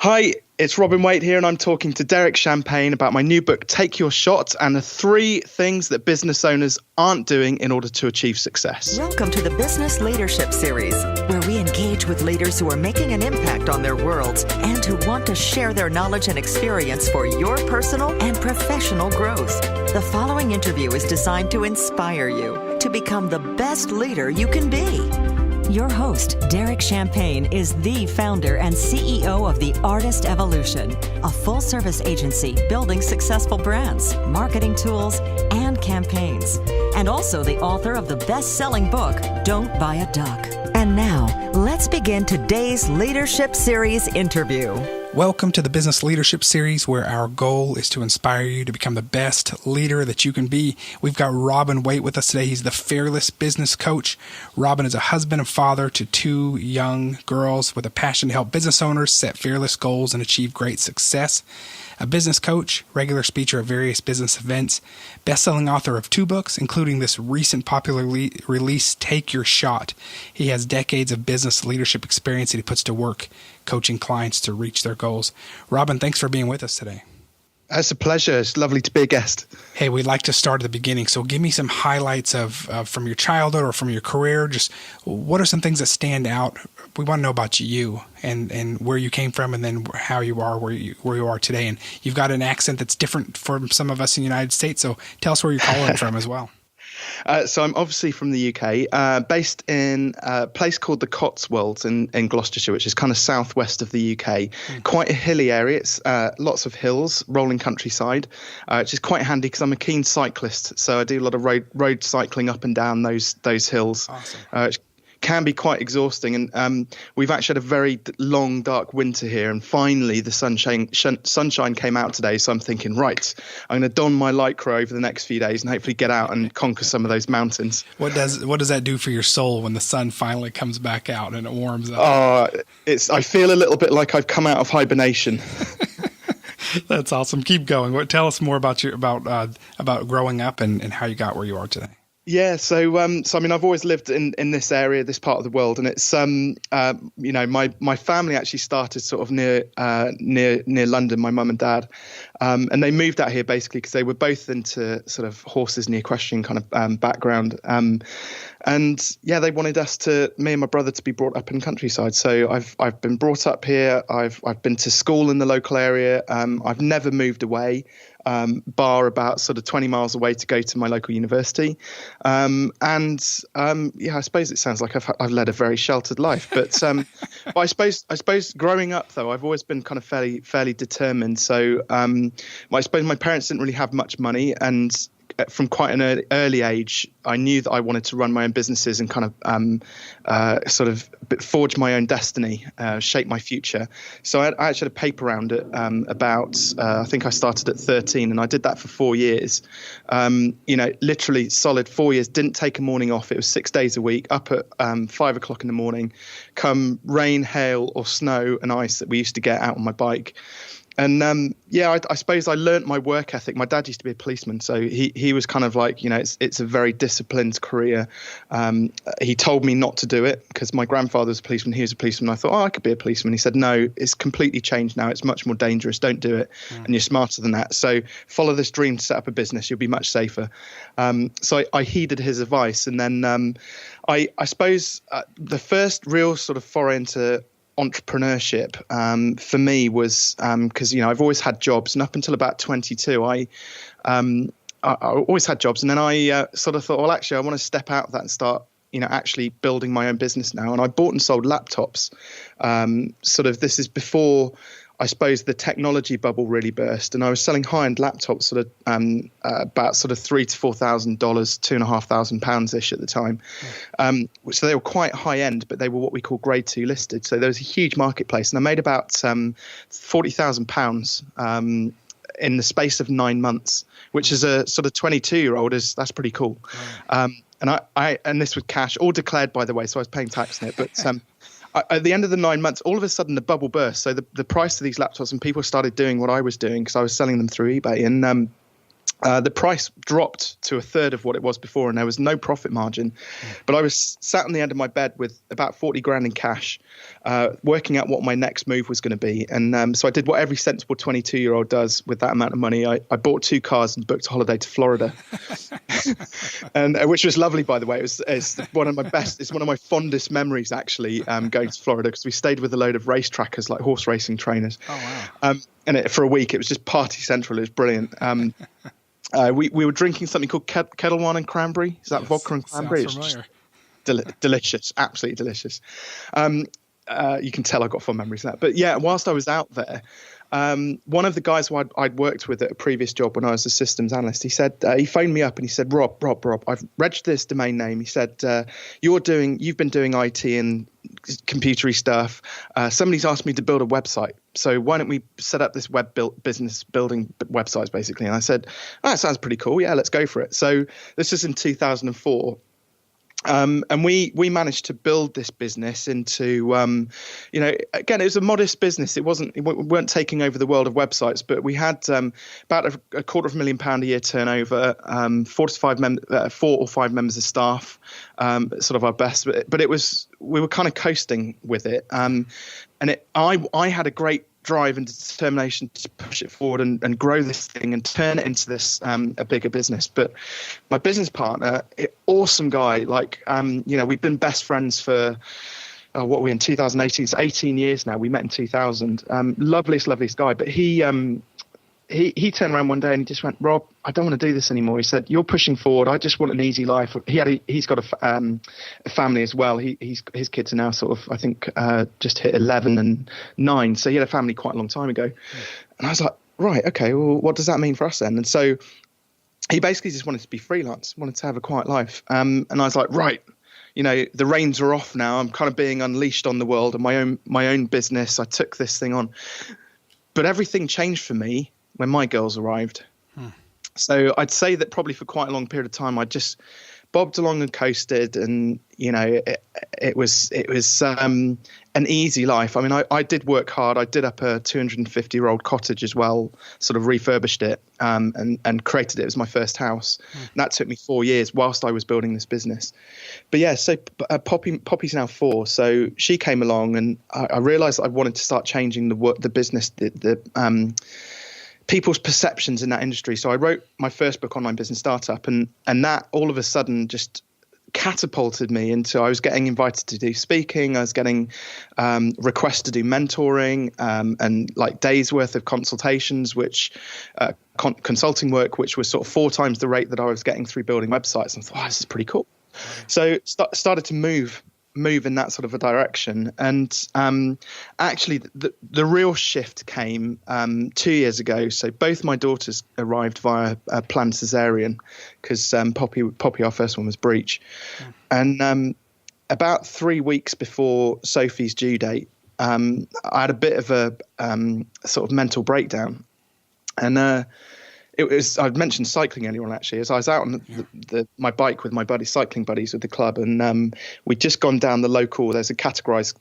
Hi, it's Robin Waite here, and I'm talking to Derek Champagne about my new book, Take Your Shot, and the 3 things that business owners aren't doing in order to achieve success. Welcome to the Business Leadership Series, where we engage with leaders who are making an impact on their worlds and who want to share their knowledge and experience for your personal and professional growth. The following interview is designed to inspire you to become the best leader you can be. Your host, Derek Champagne, is the founder and CEO of The Artist Evolution, a full-service agency building successful brands, marketing tools, and campaigns, and also the author of the best-selling book, Don't Buy a Duck. And now, let's begin today's Leadership Series interview. Welcome to the Business Leadership Series, where our goal is to inspire you to become the best leader that you can be. We've got Robin Waite with us today. He's the fearless business coach. Robin is a husband and father to 2 young girls with a passion to help business owners set fearless goals and achieve great success. A business coach, regular speaker at various business events, best-selling author of 2 books, including this recent popular release, Take Your Shot. He has decades of business leadership experience that he puts to work coaching clients to reach their goals. Robin, thanks for being with us today. It's a pleasure. It's lovely to be a guest. Hey, we'd like to start at the beginning. So give me some highlights of from your childhood or from your career. Just what are some things that stand out? We want to know about you and where you came from, and then how you are where you are today. And you've got an accent that's different from some of us in the United States. So tell us where you're calling from as well. So I'm obviously from the UK, based in a place called the Cotswolds in Gloucestershire, which is kind of southwest of the UK. Quite a hilly area. It's lots of hills, rolling countryside, which is quite handy because I'm a keen cyclist. So I do a lot of road cycling up and down those hills. Awesome. Which can be quite exhausting. And we've actually had a very long, dark winter here. And finally, the sunshine came out today. So I'm thinking, right, I'm going to don my Lycra over the next few days and hopefully get out and conquer some of those mountains. What does that do for your soul when the sun finally comes back out and it warms up? I feel a little bit like I've come out of hibernation. That's awesome. Keep going. Tell us more about growing up and how you got where you are today. Yeah, so I mean, I've always lived in this area, this part of the world, and it's my family actually started sort of near London, my mum and dad, and they moved out here basically because they were both into sort of horses and the equestrian kind of background, and yeah, they wanted me and my brother to be brought up in countryside. So I've been brought up here. I've been to school in the local area. I've never moved away. Bar about sort of 20 miles away to go to my local university. I suppose it sounds like I've led a very sheltered life, but I suppose growing up though, I've always been kind of fairly determined. So I suppose my parents didn't really have much money, and from quite an early age, I knew that I wanted to run my own businesses and kind of sort of forge my own destiny, shape my future. So I actually had a paper round at I think I started at 13, and I did that for 4 years. Literally solid 4 years, didn't take a morning off. It was 6 days a week, up at 5 o'clock in the morning, come rain, hail or snow and ice that we used to get out on my bike. And I suppose I learnt my work ethic. My dad used to be a policeman, so he was kind of like, it's a very disciplined career. He told me not to do it because my grandfather was a policeman. He was a policeman. I thought, I could be a policeman. He said, no, it's completely changed now. It's much more dangerous. Don't do it. And you're smarter than that. So follow this dream to set up a business. You'll be much safer. So I heeded his advice. And then I suppose the first real sort of foray into entrepreneurship for me was because I've always had jobs, and up until about 22 I always had jobs, and then I sort of thought, well, actually I want to step out of that and start actually building my own business now. And I bought and sold laptops. This is before I suppose the technology bubble really burst, and I was selling high-end laptops sort of about sort of $3,000 to $4,000, £2,500 ish at the time. So they were quite high-end, but they were what we call grade 2 listed. So there was a huge marketplace, and I made about £40,000 in the space of 9 months, which is a sort of 22-year-old that's pretty cool. And this was cash, all declared by the way, so I was paying tax on it, but. At the end of the 9 months, all of a sudden the bubble burst. So the price of these laptops, and people started doing what I was doing because I was selling them through eBay. And The price dropped to a third of what it was before, and there was no profit margin. But I was sat on the end of my bed with about 40 grand in cash, working out what my next move was going to be. And so I did what every sensible 22-year-old does with that amount of money. I bought 2 cars and booked a holiday to Florida, and which was lovely, by the way. It's one of my fondest memories, actually, going to Florida, because we stayed with a load of race trackers, like horse racing trainers. Oh, wow. And for a week, it was just party central. It was brilliant. We were drinking something called Kettle One and Cranberry. Is that vodka and cranberry? Sounds familiar. It's delicious, absolutely delicious. You can tell I got fond memories of that. But yeah, whilst I was out there, one of the guys who I'd worked with at a previous job when I was a systems analyst, he said, he phoned me up and he said, Rob, I've registered this domain name. He said, you've been doing IT and computery stuff. Somebody's asked me to build a website. So why don't we set up this business building websites, basically? And I said, oh, that sounds pretty cool. Yeah, let's go for it. So this was in 2004. And we managed to build this business into, again, it was a modest business. We weren't taking over the world of websites, but we had about a £250,000 a year turnover, 4 or 5 members of staff, sort of our best. But we were kind of coasting with it. I had a great drive and determination to push it forward and grow this thing and turn it into this a bigger business. But my business partner, awesome guy, we've been best friends for what are we in 2018? It's 18 years now. We met in 2000. Loveliest guy. But he turned around one day and he just went, Rob, I don't want to do this anymore. He said, you're pushing forward. I just want an easy life. He's got a family as well. His kids are now sort of, I think, just hit 11 and 9. So he had a family quite a long time ago. And I was like, right, okay, well, what does that mean for us then? And so he basically just wanted to be freelance, wanted to have a quiet life. And I was like, right, the reins are off now. I'm kind of being unleashed on the world and my own business. I took this thing on. But everything changed for me when my girls arrived. So I'd say that probably for quite a long period of time, I just bobbed along and coasted, and it was an easy life. I mean, I did work hard. I did up a 250-year-old cottage as well, sort of refurbished it and created it as my first house. And that took me 4 years whilst I was building this business. But yeah, so Poppy's now 4. So she came along, and I realised I wanted to start changing the business, people's perceptions in that industry. So I wrote my first book, Online Business Startup, and that all of a sudden just catapulted me into, I was getting invited to do speaking. I was getting requests to do mentoring and like days worth of consultations, which consulting work, which was sort of 4 times the rate that I was getting through building websites. And I thought, this is pretty cool. So started to move in that sort of a direction. And actually the real shift came 2 years ago. So both my daughters arrived via planned cesarean because Poppy, our first one, was breech. And about 3 weeks before Sophie's due date, I had a bit of a sort of mental breakdown. And I'd mentioned cycling earlier on, actually, as I was out on my bike with my cycling buddies with the club, and we'd just gone down the local, there's a categorized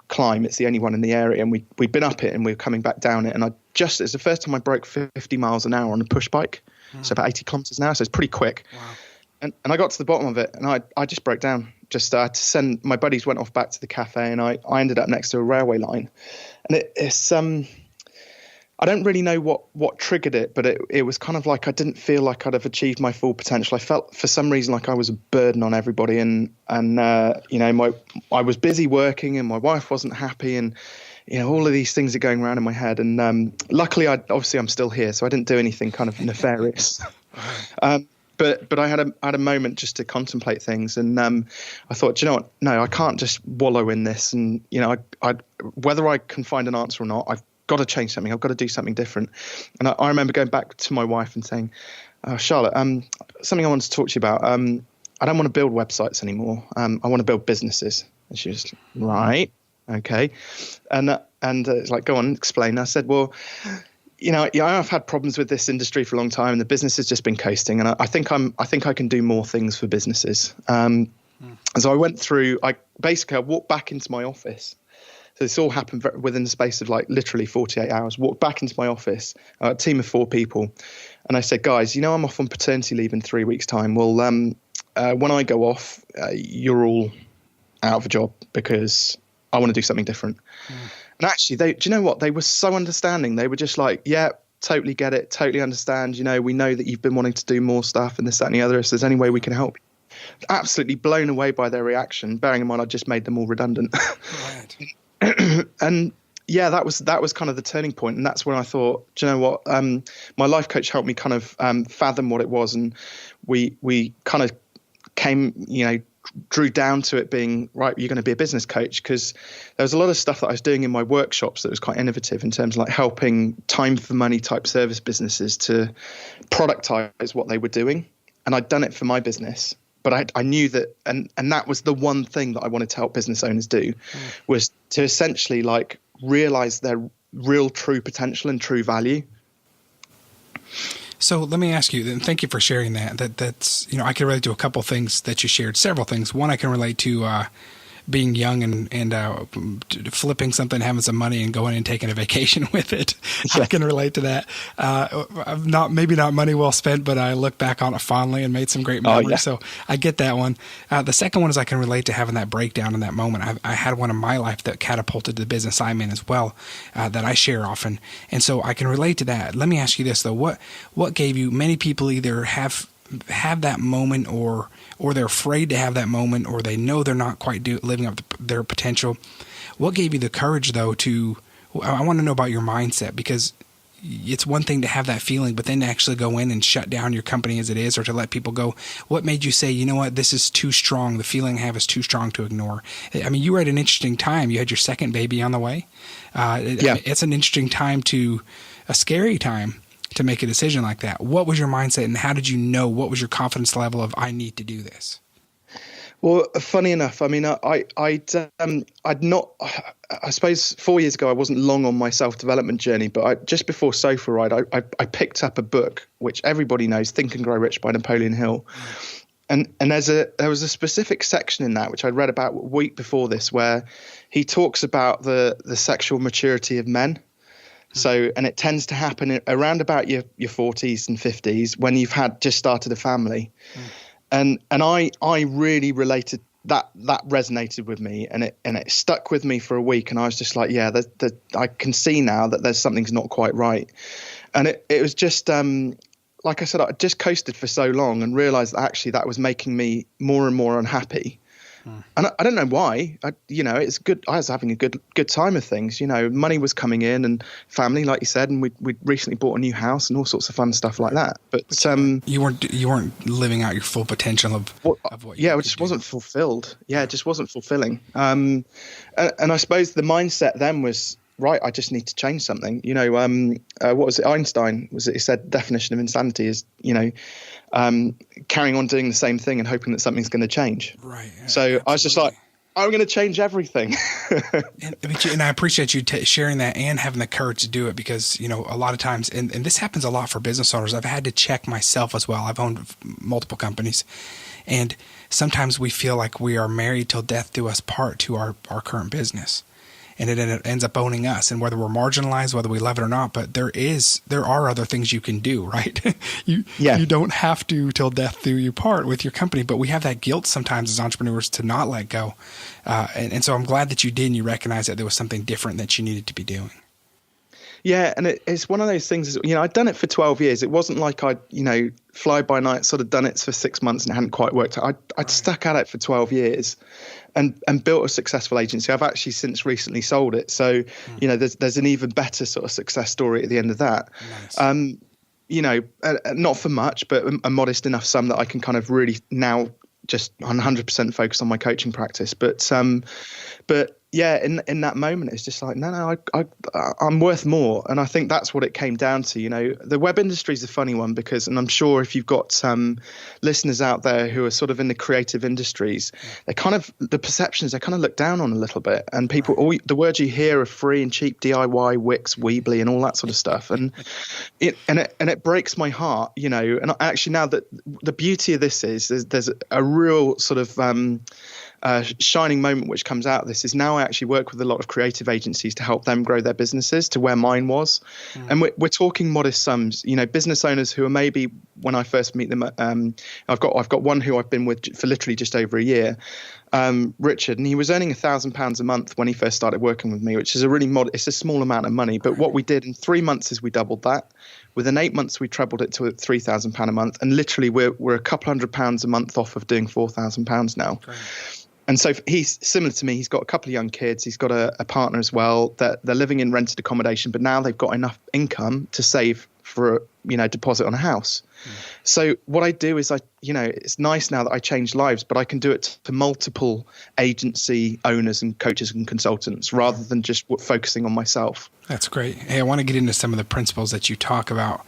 climb, it's the only one in the area, and we'd been up it and we were coming back down it, and it's the first time I broke 50 miles an hour on a push bike, so about 80 kilometers an hour, so it's pretty quick. Wow. And I got to the bottom of it, and I just broke down. Just to send, my buddies went off back to the cafe, and I ended up next to a railway line, and it's I don't really know what triggered it, but it was kind of like I didn't feel like I'd have achieved my full potential. I felt for some reason like I was a burden on everybody, and I was busy working, and my wife wasn't happy, and all of these things are going around in my head. And luckily, I'm still here, so I didn't do anything kind of nefarious. But I had a moment just to contemplate things, and I thought, you know what? No, I can't just wallow in this, and whether I can find an answer or not, I've got to change something. I've got to do something different. And I remember going back to my wife and saying, Charlotte, something I wanted to talk to you about. I don't want to build websites anymore. I want to build businesses. And she was right, okay. And it's like, go on, explain. And I said, well, I've had problems with this industry for a long time, and the business has just been coasting. And I think I can do more things for businesses. And so I went through. I walked back into my office. So this all happened within the space of like literally 48 hours. Walked back into my office, a team of 4 people. And I said, guys, I'm off on paternity leave in 3 weeks' time. Well, when I go off, you're all out of a job because I want to do something different. And actually, do you know what? They were so understanding. They were just like, yeah, totally get it, totally understand. We know that you've been wanting to do more stuff and this, that, and the other. If there's any way we can help you. Absolutely blown away by their reaction, bearing in mind I just made them all redundant. Right. And yeah, that was kind of the turning point. And that's when I thought, do you know what? My life coach helped me kind of fathom what it was. And we kind of came, drew down to it being, right, you're going to be a business coach, because there was a lot of stuff that I was doing in my workshops that was quite innovative in terms of like helping time for money type service businesses to productize what they were doing. And I'd done it for my business, but I knew that, and that was the one thing that I wanted to help business owners do, was to essentially like realize their real true potential and true value. So let me ask you, and thank you for sharing that. That's I can relate to a couple things that you shared, several things. One, I can relate to being young and flipping something, having some money, and going and taking a vacation with it. Yeah. I can relate to that. Maybe not money well spent, but I look back on it fondly and made some great memories. Oh, yeah. So I get that one. The second one is I can relate to having that breakdown in that moment. I had one in my life that catapulted the business I'm in as well, that I share often. And so I can relate to that. Let me ask you this, though. What gave you, many people either have that moment or they're afraid to have that moment, or they know they're not quite living up to their potential. What gave you the courage, though, I want to know about your mindset, because it's one thing to have that feeling, but then to actually go in and shut down your company as it is, or to let people go. What made you say, you know what, this is too strong. The feeling I have is too strong to ignore. I mean, you were at an interesting time. You had your second baby on the way. It's an interesting time, a scary time, to make a decision like that. What was your mindset, and how did you know? What was your confidence level of, I need to do this? Well, funny enough, I mean, I'd not, I suppose 4 years ago, I wasn't long on my self-development journey, but just before Sofa Ride, I picked up a book, which everybody knows, Think and Grow Rich by Napoleon Hill. And there was a specific section in that, which I'd read about a week before this, where he talks about the sexual maturity of men. So, and it tends to happen around about your 40s and 50s when you've just started a family. And I really related, that resonated with me, and it stuck with me for a week. And I was just like, yeah, I can see now that there's something's not quite right. And it was just, like I said, I just coasted for so long and realized that actually that was making me more and more unhappy. And I don't know why. It's good. I was having a good time of things. Money was coming in, and family, like you said, and we recently bought a new house and all sorts of fun stuff like that. But you weren't living out your full potential of what. Yeah, it just wasn't fulfilled. Yeah, it just wasn't fulfilling. And I suppose the mindset then was, right, I just need to change something. What was it? Einstein he said definition of insanity is, carrying on doing the same thing and hoping that something's going to change. Right. Yeah, so absolutely. I was just like, I'm going to change everything. and I appreciate you sharing that and having the courage to do it, because, a lot of times, and this happens a lot for business owners, I've had to check myself as well. I've owned multiple companies, and sometimes we feel like we are married till death do us part to our current business. And it ends up owning us, and whether we're marginalized, whether we love it or not, but there are other things you can do, right? You don't have to till death do you part with your company, but we have that guilt sometimes as entrepreneurs to not let go. And so I'm glad that you did, and you recognized that there was something different that you needed to be doing. Yeah, and it's one of those things, I'd done it for 12 years. It wasn't like I'd, fly by night, sort of done it for 6 months and it hadn't quite worked out. I'd stuck at it for 12 years and built a successful agency. I've actually since recently sold it. So, there's an even better sort of success story at the end of that. Nice. Not for much, but a modest enough sum that I can kind of really now just 100% focus on my coaching practice. But yeah, in that moment, it's just like, no, I'm worth more. And I think that's what it came down to. The web industry is a funny one because, and I'm sure if you've got some listeners out there who are sort of in the creative industries, the perception is they're kind of looked down on a little bit. And people, the words you hear are free and cheap, DIY, Wix, Weebly, and all that sort of stuff. And it breaks my heart, and actually now that the beauty of this is there's a real sort of, shining moment which comes out of this is now I actually work with a lot of creative agencies to help them grow their businesses to where mine was. And we're talking modest sums, business owners who are maybe, when I first meet them, I've got one who I've been with for literally just over a year, Richard, and he was earning £1,000 a month when he first started working with me, which is it's a small amount of money. But what we did in 3 months is we doubled that. Within 8 months, we trebled it to £3,000 a month. And literally, we're a couple £100 a month off of doing £4,000 now. Great. And so he's similar to me. He's got a couple of young kids. He's got a partner as well. That they're living in rented accommodation, but now they've got enough income to save for a deposit on a house. So what I do is it's nice now that I changed lives, but I can do it to multiple agency owners and coaches and consultants rather than just focusing on myself. That's great. Hey, I want to get into some of the principles that you talk about.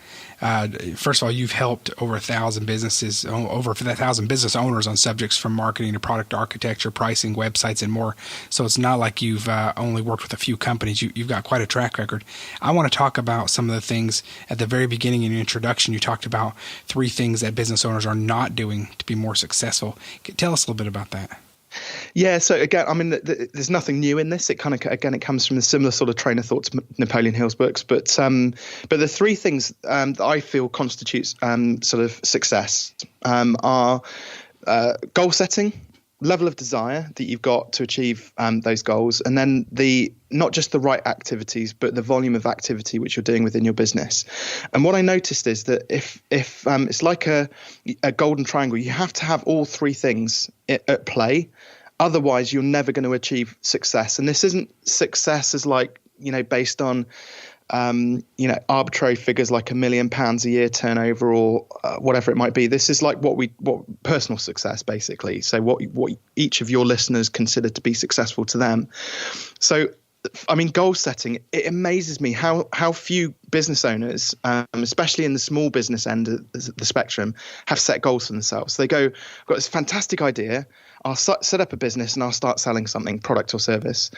First of all, you've helped over 1,000 businesses, over 1,000 business owners on subjects from marketing to product architecture, pricing, websites, and more. So it's not like you've only worked with a few companies. You've got quite a track record. I want to talk about some of the things at the very beginning in your introduction. You talked about 3 things that business owners are not doing to be more successful. Tell us a little bit about that. Yeah. So again, there's nothing new in this. It it comes from a similar sort of train of thought to Napoleon Hill's books. But the 3 things that I feel constitutes sort of success are goal setting, level of desire that you've got to achieve those goals, and then not just the right activities, but the volume of activity which you're doing within your business. And what I noticed is that if it's like a golden triangle, you have to have all 3 things at play. Otherwise, you're never going to achieve success. And this isn't success as based on arbitrary figures like £1 million a year turnover or whatever it might be. This is like what personal success, basically. So what each of your listeners consider to be successful to them. So, goal setting, it amazes me how few business owners, especially in the small business end of the spectrum, have set goals for themselves. They go, I've got this fantastic idea. I'll set up a business and I'll start selling something, product or service.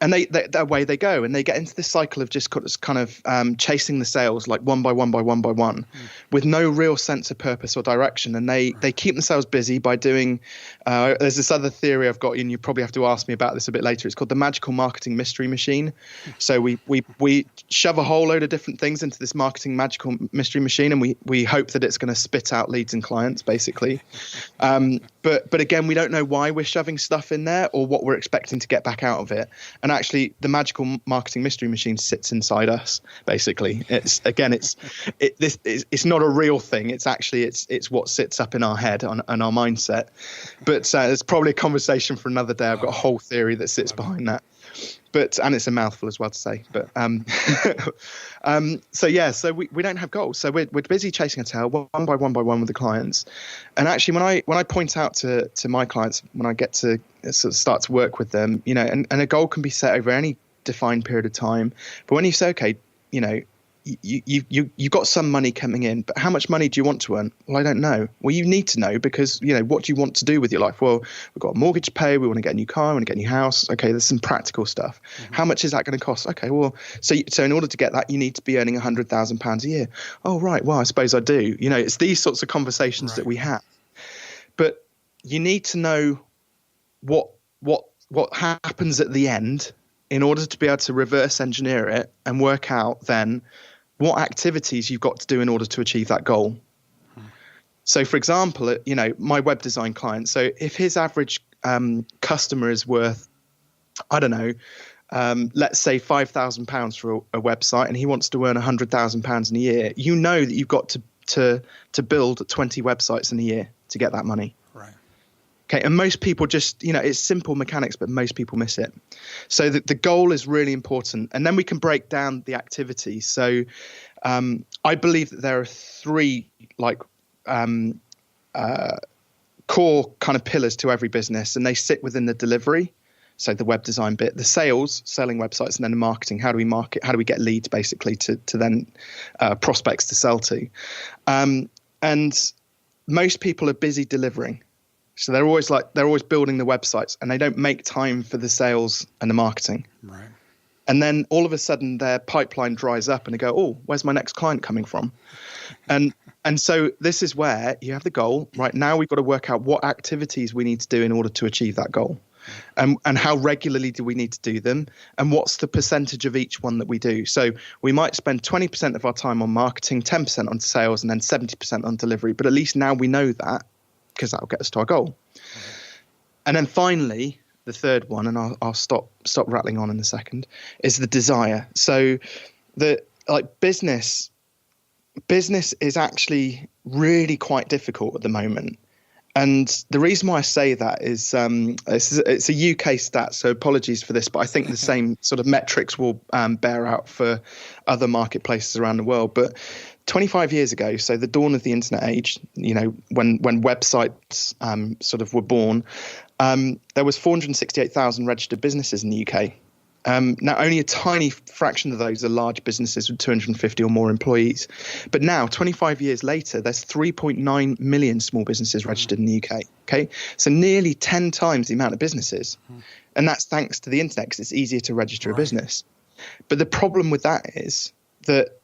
And away they go, and they get into this cycle of just kind of chasing the sales like one by one by one by one, with no real sense of purpose or direction. And they keep themselves busy by doing. There's this other theory I've got, and you probably have to ask me about this a bit later. It's called the magical marketing mystery machine. So we shove a whole load of different things into this marketing magical mystery machine, and we hope that it's going to spit out leads and clients, basically. But again, we don't know why we're shoving stuff in there or what we're expecting to get back out of it. And actually, the magical marketing mystery machine sits inside us. Basically, it's not a real thing. It's actually it's what sits up in our head and our mindset. But it's probably a conversation for another day. I've got a whole theory that sits behind that. And it's a mouthful as well to say. But so we don't have goals. So we're busy chasing a tail one by one with the clients. And actually, when I point out to my clients, when I get to sort of start to work with them, and a goal can be set over any defined period of time. But when you say, okay, you've got some money coming in, but how much money do you want to earn? Well, I don't know. Well, you need to know, because what do you want to do with your life? Well, we've got a mortgage to pay, we want to get a new car, we want to get a new house. Okay, there's some practical stuff. How much is that going to cost? Okay, well, so in order to get that, you need to be earning £100,000 a year. Oh, right. Well, I suppose I do. It's these sorts of conversations that we have. But you need to know what happens at the end in order to be able to reverse engineer it and work out then what activities you've got to do in order to achieve that goal. So, for example, my web design client, so if his average customer is worth, I don't know, let's say £5,000 for a website, and he wants to earn £100,000 in a year, that you've got to build 20 websites in a year to get that money. Right. Okay, and most people just, it's simple mechanics, but most people miss it. So the goal is really important. And then we can break down the activities. So I believe that there are 3 core kind of pillars to every business, and they sit within the delivery. So the web design bit, the sales, selling websites, and then the marketing. How do we market? How do we get leads basically to then prospects to sell to? And most people are busy delivering. So they're always building the websites, and they don't make time for the sales and the marketing. Right. And then all of a sudden their pipeline dries up and they go, oh, where's my next client coming from? And And so this is where you have the goal. Right now, we've got to work out what activities we need to do in order to achieve that goal. And how regularly do we need to do them? And what's the percentage of each one that we do? So we might spend 20% of our time on marketing, 10% on sales, and then 70% on delivery. But at least now we know that, because that will get us to our goal. And then finally, the third one, and I'll stop rattling on in a second, is the desire. So business is actually really quite difficult at the moment. And the reason why I say that is it's a UK stat, so apologies for this, but I think the same sort of metrics will bear out for other marketplaces around the world. But 25 years ago, so the dawn of the internet age, when websites sort of were born, there was 468,000 registered businesses in the UK. Now, only a tiny fraction of those are large businesses with 250 or more employees. But now, 25 years later, there's 3.9 million small businesses registered in the UK. Okay, so nearly 10 times the amount of businesses. And that's thanks to the internet, because it's easier to register a business. But the problem with that is that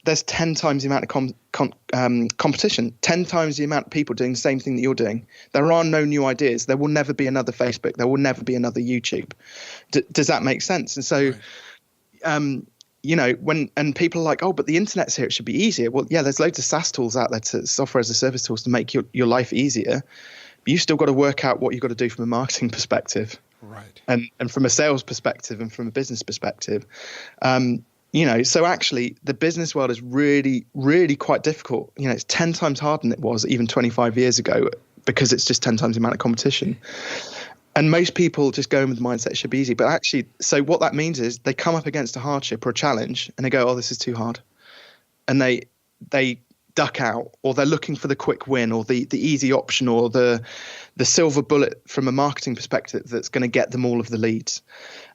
there's 10 times the amount of competition, 10 times the amount of people doing the same thing that you're doing. There are no new ideas. There will never be another Facebook. There will never be another YouTube. Does that make sense? And so, when people are like, oh, but the internet's here, it should be easier. Well, yeah, there's loads of SaaS tools out there, software as a service tools, to make your life easier. But you still got to work out what you've got to do from a marketing perspective. Right. And from a sales perspective and from a business perspective. So actually the business world is really, really quite difficult. It's 10 times harder than it was even 25 years ago, because it's just 10 times the amount of competition. And most people just go in with the mindset it should be easy. But actually, so what that means is they come up against a hardship or a challenge and they go, oh, this is too hard. And they duck out, or they're looking for the quick win, or the easy option, or the silver bullet from a marketing perspective that's going to get them all of the leads.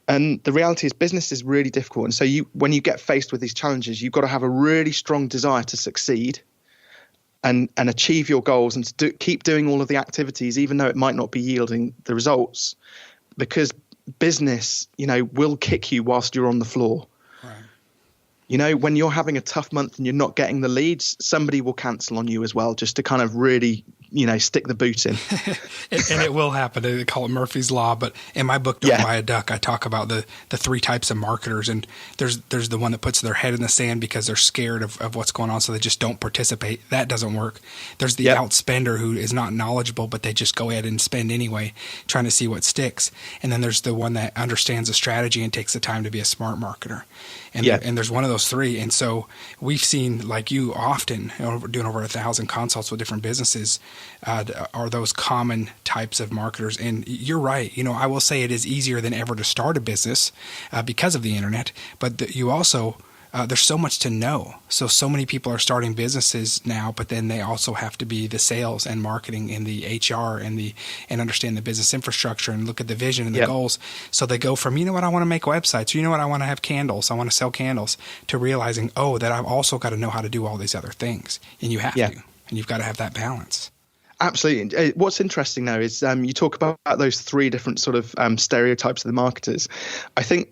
And the reality is business is really difficult. And so when you get faced with these challenges, you've got to have a really strong desire to succeed and achieve your goals, and to keep doing all of the activities, even though it might not be yielding the results, because business, will kick you whilst you're on the floor. Right. When you're having a tough month and you're not getting the leads, somebody will cancel on you as well, just to kind of really, stick the boot in. and it will happen. They call it Murphy's Law. But in my book, Don't Buy a Duck, I talk about the three types of marketers. And there's the one that puts their head in the sand because they're scared of what's going on, so they just don't participate. That doesn't work. There's the outspender who is not knowledgeable, but they just go ahead and spend anyway, trying to see what sticks. And then there's the one that understands the strategy and takes the time to be a smart marketer. And there's one of those three. And so we've seen, like you often, doing over 1,000 consults with different businesses, are those common types of marketers. And you're right. I will say it is easier than ever to start a business because of the internet. But you also, there's so much to know. So many people are starting businesses now, but then they also have to be the sales and marketing and the HR and understand the business infrastructure and look at the vision and the goals. So they go from, I want to make websites, or I want to have candles, I want to sell candles, to realizing, that I've also got to know how to do all these other things. And you have to, and you've got to have that balance. Absolutely. What's interesting now is you talk about those three different sort of stereotypes of the marketers. I think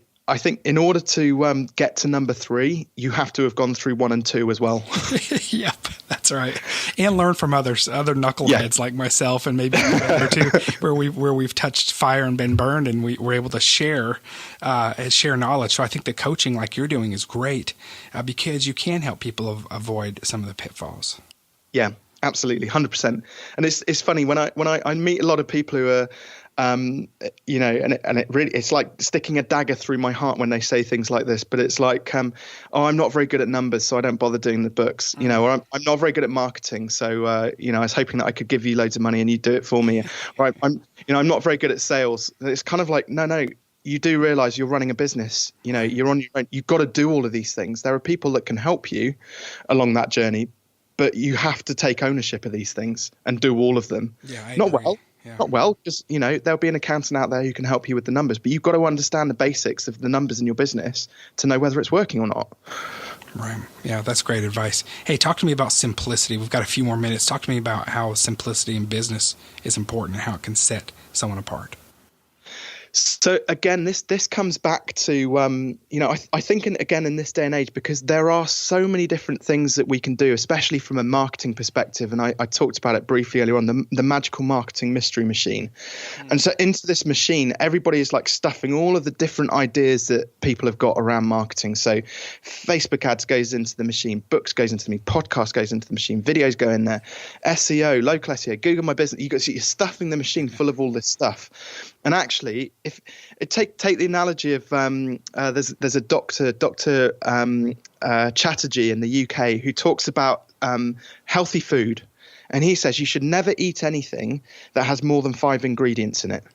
in order to get to number 3, you have to have gone through 1 and 2 as well. Yep, that's right. And learn from other knuckleheads like myself, and maybe or two, where we've touched fire and been burned, and we're able to share knowledge. So I think the coaching like you're doing is great because you can help people avoid some of the pitfalls. Yeah, absolutely, 100%. And it's funny when I meet a lot of people who are. And it really, it's like sticking a dagger through my heart when they say things like this, but it's like, I'm not very good at numbers, so I don't bother doing the books, or I'm not very good at marketing. So, I was hoping that I could give you loads of money and you'd do it for me. Or I'm not very good at sales. It's kind of like, no, you do realize you're running a business, you're on your own. You've got to do all of these things. There are people that can help you along that journey, but you have to take ownership of these things and do all of them. Yeah, I not agree. well. Yeah. Not well, because, there'll be an accountant out there who can help you with the numbers, but you've got to understand the basics of the numbers in your business to know whether it's working or not. Right. Yeah, that's great advice. Hey, talk to me about simplicity. We've got a few more minutes. Talk to me about how simplicity in business is important and how it can set someone apart. So again, this comes back to I think again in this day and age, because there are so many different things that we can do, especially from a marketing perspective. And I talked about it briefly earlier on, the magical marketing mystery machine. And so into this machine, everybody is like stuffing all of the different ideas that people have got around marketing. So Facebook ads goes into the machine, books goes into the machine, podcast goes into the machine, videos go in there, SEO, local SEO, Google My Business. You're stuffing the machine full of all this stuff. And actually, if take the analogy of there's a Dr. Chatterjee in the UK who talks about healthy food, and he says you should never eat anything that has more than 5 ingredients in it.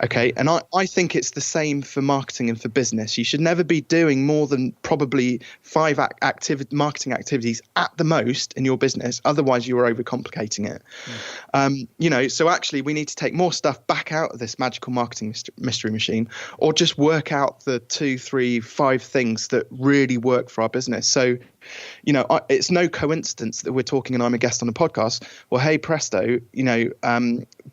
Okay. And I think it's the same for marketing and for business. You should never be doing more than probably 5 marketing activities at the most in your business. Otherwise, you are overcomplicating it. So actually we need to take more stuff back out of this magical marketing mystery machine, or just work out the 2, 3, 5 things that really work for our business. So, it's no coincidence that we're talking and I'm a guest on a podcast. Well, hey, presto,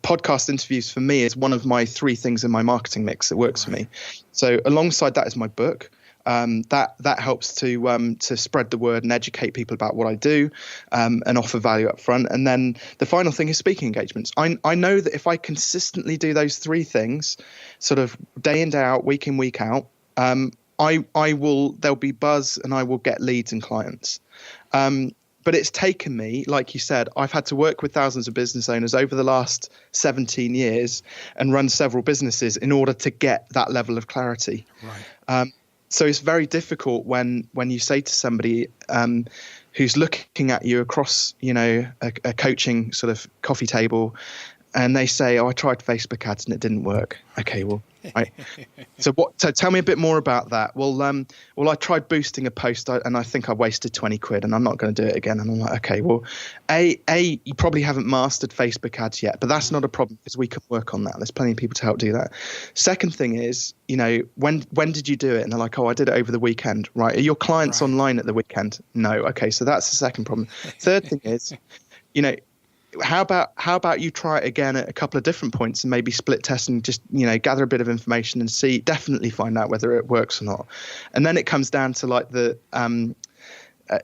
podcast interviews for me is one of my 3 things in my marketing mix that works for me. So alongside that is my book. That helps to spread the word and educate people about what I do, and offer value up front. And then the final thing is speaking engagements. I know that if I consistently do those 3 things, sort of day in, day out, week in, week out, there'll be buzz and I will get leads and clients. But it's taken me, like you said, I've had to work with thousands of business owners over the last 17 years and run several businesses in order to get that level of clarity. Right. So it's very difficult when you say to somebody who's looking at you across, a coaching sort of coffee table, and they say, "Oh, I tried Facebook ads and it didn't work." Okay, well, right. So tell me a bit more about that. Well, I tried boosting a post and I think I wasted 20 quid and I'm not going to do it again. And I'm like, okay, well, you probably haven't mastered Facebook ads yet, but that's not a problem because we can work on that. There's plenty of people to help do that. Second thing is, when did you do it? And they're like, "Oh, I did it over the weekend." Right. Are your clients online at the weekend? No. Okay. So that's the second problem. Third thing is, how about you try it again at a couple of different points and maybe split test and just, gather a bit of information and definitely find out whether it works or not. And then it comes down to like the,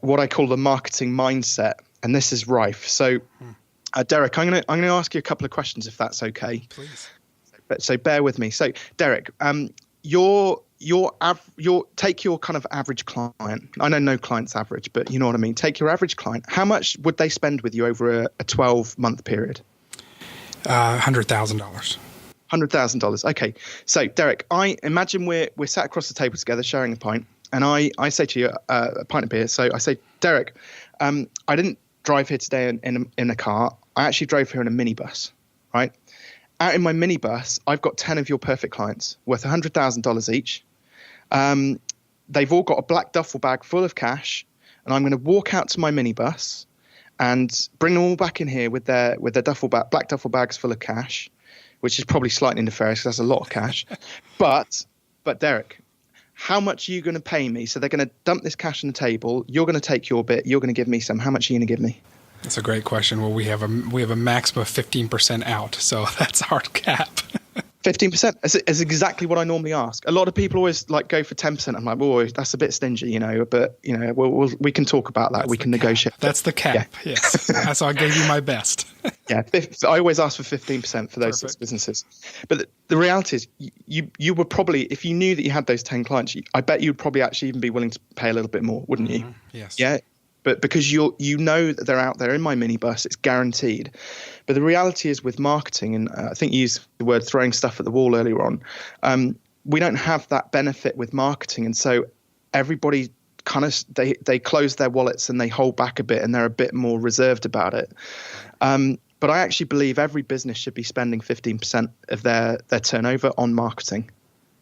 what I call the marketing mindset. And this is rife. So, Derek, I'm going to ask you a couple of questions if that's okay. Please. So bear with me. So Derek, take your kind of average client. I know no client's average, but you know what I mean. Take your average client. How much would they spend with you over a 12-month period? $100,000. $100,000. Okay. So Derek, I imagine we're sat across the table together sharing a pint, and I say to you a pint of beer. So I say, Derek, I didn't drive here today in a car. I actually drove here in a minibus, right? Out in my minibus, I've got 10 of your perfect clients worth $100,000 each. They've all got a black duffel bag full of cash, and I'm going to walk out to my minibus and bring them all back in here with their black duffel bags full of cash, which is probably slightly nefarious because that's a lot of cash. But Derek, how much are you going to pay me? So they're going to dump this cash on the table. You're going to take your bit. You're going to give me some. How much are you going to give me? That's a great question. Well, we have a maximum of 15% out, so that's our cap. 15% is exactly what I normally ask. A lot of people always go for 10%. I'm like, "Boy, that's a bit stingy, But we can talk about that. That's we can negotiate. That's the cap. Yeah. Yes, so I gave you my best. Yeah, I always ask for 15% for those businesses. But the reality is, you would probably, if you knew that you had those 10 clients, I bet you'd probably actually even be willing to pay a little bit more, wouldn't you? Yes. Yeah. But because you know that they're out there in my minibus, it's guaranteed. But the reality is with marketing, and I think you used the word throwing stuff at the wall earlier on, we don't have that benefit with marketing. And so everybody kind of, they close their wallets and they hold back a bit and they're a bit more reserved about it. But I actually believe every business should be spending 15% of their turnover on marketing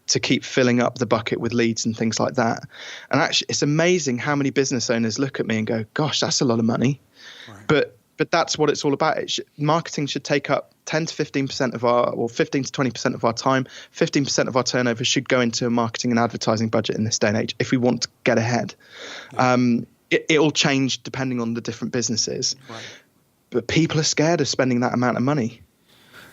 to keep filling up the bucket with leads and things like that. And actually, it's amazing how many business owners look at me and go, "Gosh, that's a lot of money." Right. But that's what it's all about. Marketing should take up 10 to 15% of or 15 to 20% of our time. 15% of our turnover should go into a marketing and advertising budget in this day and age if we want to get ahead. Yeah. It'll change depending on the different businesses. Right. But people are scared of spending that amount of money.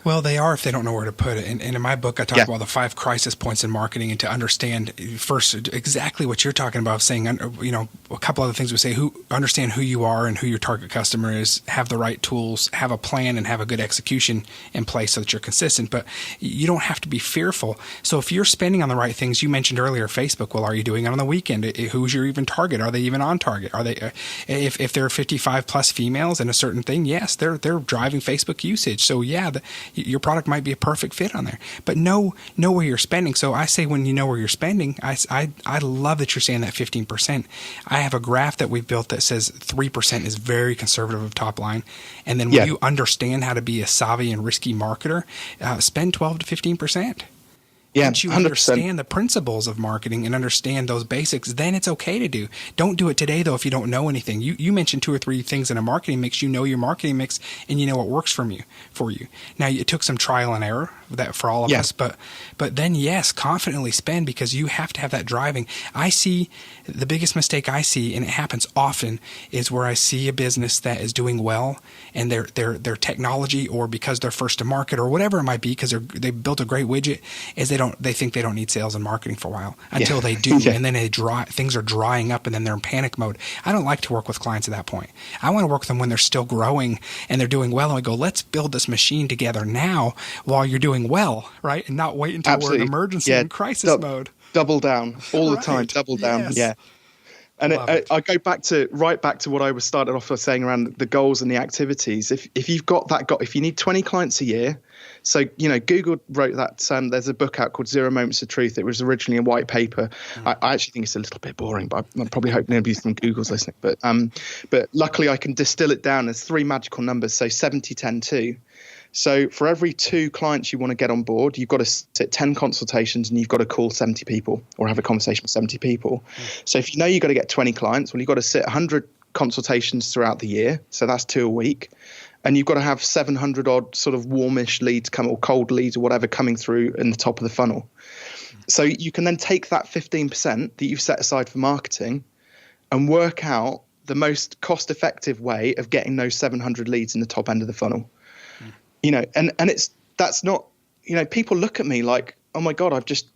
Well, they are if they don't know where to put it. And in my book, I talk about the 5 crisis points in marketing, and to understand first exactly what you're talking about, saying, a couple other things we say, understand who you are and who your target customer is, have the right tools, have a plan, and have a good execution in place so that you're consistent. But you don't have to be fearful. So if you're spending on the right things, you mentioned earlier Facebook, well, are you doing it on the weekend? Who's your even target? Are they even on target? Are they, if there are 55 plus females in a certain thing, yes, they're driving Facebook usage. So yeah, your product might be a perfect fit on there, but know where you're spending. So I say, when you know where you're spending, I love that you're saying that 15%. I have a graph that we've built that says 3% is very conservative of top line. And then when you understand how to be a savvy and risky marketer, spend 12 to 15%. Yeah, once you 100%. understand the principles of marketing and understand those basics, then it's okay to do. Don't do it today, though, if you don't know anything. You mentioned 2 or 3 things in a marketing mix. You know your marketing mix, and you know what works for you. Now, it took some trial and error that for all of us, but then, yes, confidently spend, because you have to have that driving. I see the biggest mistake I see, and it happens often, is where I see a business that is doing well, and their technology, or because they're first to market, or whatever it might be, because they've built a great widget, is they think they don't need sales and marketing for a while until they do, and then things are drying up, and then they're in panic mode. I don't like to work with clients at that point. I want to work with them when they're still growing and they're doing well, and we go, let's build this machine together now while you're doing well, right? And not wait until we're in emergency and crisis mode. Double down all the time. Double down. Yeah. And I go back to what I was started off with saying around the goals and the activities. If you've got that if you need 20 clients a year, so Google wrote that. There's a book out called 0 Moments of Truth. It was originally a white paper. I actually think it's a little bit boring, but I probably hope nobody from Google's listening. But luckily I can distill it down as 3 magical numbers. So 70, 10, 2. So for every 2 clients you want to get on board, you've got to sit 10 consultations, and you've got to call 70 people or have a conversation with 70 people. So if you know you've got to get 20 clients, well, you've got to sit 100 consultations throughout the year. So that's 2 a week. And you've got to have 700 odd sort of warmish leads or cold leads or whatever coming through in the top of the funnel. So you can then take that 15% that you've set aside for marketing and work out the most cost-effective way of getting those 700 leads in the top end of the funnel. And that's not, people look at me like, oh my God, I've just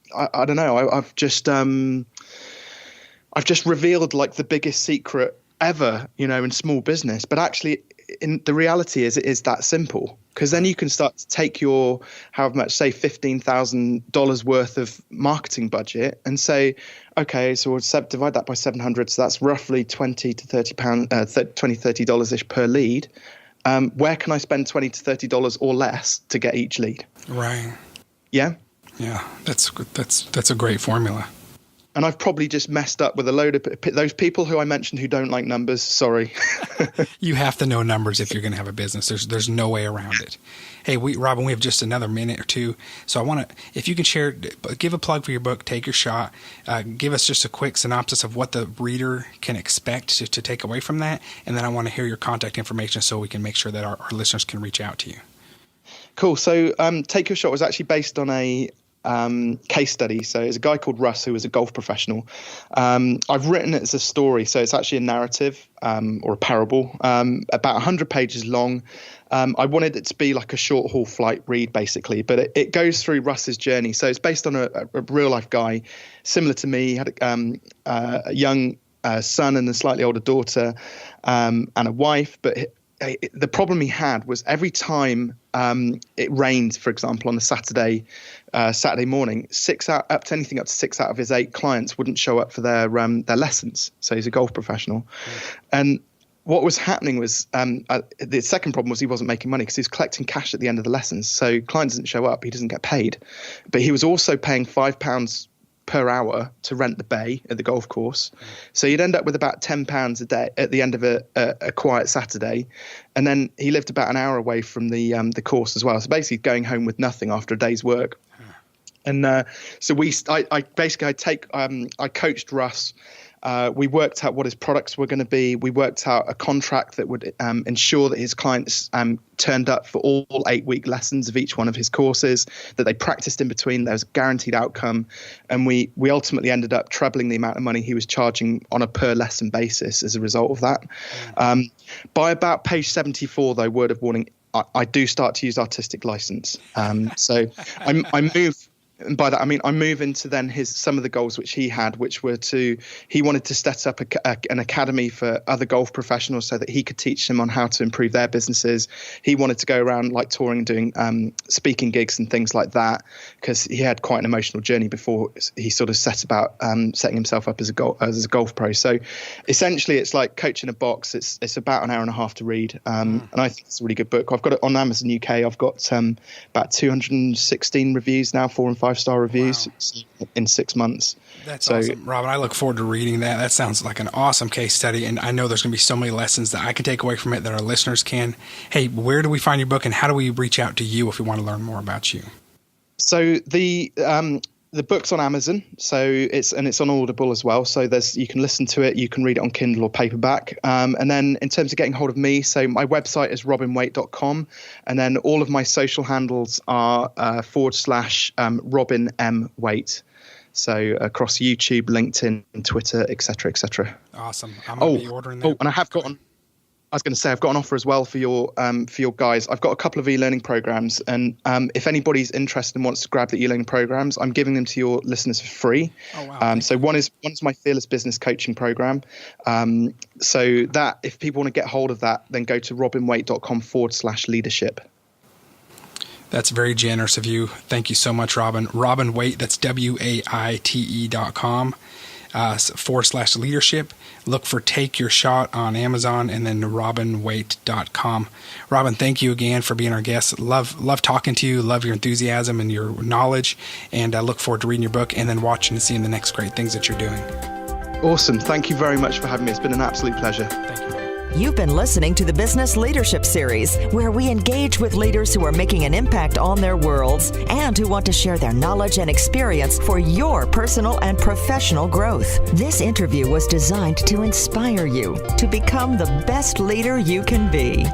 revealed like the biggest secret ever, in small business. But actually, the reality is, it is that simple, because then you can start to take your, however much, say $15,000 worth of marketing budget and say, okay, so we'll divide that by 700. So that's roughly $20 to $30 ish per lead. Where can I spend $20 to $30 or less to get each lead? Right. Yeah. Yeah. That's a great formula. And I've probably just messed up with a load of those people who I mentioned who don't like numbers. Sorry. You have to know numbers if you're going to have a business. There's no way around it. Hey, Robin, we have just another minute or two. So I want to, if you can share, give a plug for your book, take your shot. Give us just a quick synopsis of what the reader can expect to take away from that. And then I want to hear your contact information so we can make sure that our listeners can reach out to you. Cool. So Take Your Shot was actually based on a case study. So it's a guy called Russ who was a golf professional. I've written it as a story, so it's actually a narrative or a parable, about 100 pages long. I wanted it to be like a short haul flight read, basically, but it goes through Russ's journey. So it's based on a real life guy similar to me. He had a young son and a slightly older daughter and a wife, but the problem he had was every time it rained, for example, on a Saturday morning, up to 6 out of his 8 clients wouldn't show up for their lessons. So he's a golf professional. And what was happening was the second problem was he wasn't making money because he was collecting cash at the end of the lessons. So client doesn't show up, he doesn't get paid. But he was also paying £5 per hour to rent the bay at the golf course. So you'd end up with about £10 a day at the end of a quiet Saturday. And then he lived about an hour away from the course as well. So basically going home with nothing after a day's work. And so I coached Russ. We worked out what his products were going to be. We worked out a contract that would ensure that his clients turned up for all 8-week lessons of each one of his courses, that they practiced in between. There was a guaranteed outcome. And we ultimately ended up trebling the amount of money he was charging on a per lesson basis as a result of that. By about page 74, though, word of warning, I do start to use artistic license. So I move. And by that, I mean, I move into then some of the goals which he had, which were he wanted to set up an academy for other golf professionals so that he could teach them on how to improve their businesses. He wanted to go around like touring and doing speaking gigs and things like that, because he had quite an emotional journey before he sort of set about setting himself up as a golf pro. So essentially it's like coaching a box. It's about an hour and a half to read. And I think it's a really good book. I've got it on Amazon UK. I've got about 216 reviews now, 4 and 5-star reviews. Wow. In 6 months. That's awesome, Robin. I look forward to reading that. That sounds like an awesome case study, and I know there's going to be so many lessons that I can take away from it that our listeners can. Hey, where do we find your book, and how do we reach out to you if we want to learn more about you? So the book's on Amazon, so it's on Audible as well. So you can listen to it, you can read it on Kindle or paperback. And then in terms of getting hold of me, so my website is robinwaite.com, and then all of my social handles are / Robin M Waite. So across YouTube, LinkedIn, Twitter, etc., etc. Awesome. I'm gonna be ordering that. Oh, and I was going to say, I've got an offer as well for your guys. I've got a couple of e-learning programs, and if anybody's interested and wants to grab the e-learning programs, I'm giving them to your listeners for free. Oh, wow. So one is my Fearless Business Coaching program. So that if people want to get hold of that, then go to robinwaite.com /leadership. That's very generous of you. Thank you so much, Robin. Robin Waite, that's WAITE.com. /leadership. Look for Take Your Shot on Amazon, and then robinwaite.com. Robin, thank you again for being our guest. Love talking to you. Love your enthusiasm and your knowledge, and I look forward to reading your book and then watching and seeing the next great things that you're doing. Awesome. Thank you very much for having me. It's been an absolute pleasure. Thank you. You've been listening to the Business Leadership Series, where we engage with leaders who are making an impact on their worlds and who want to share their knowledge and experience for your personal and professional growth. This interview was designed to inspire you to become the best leader you can be.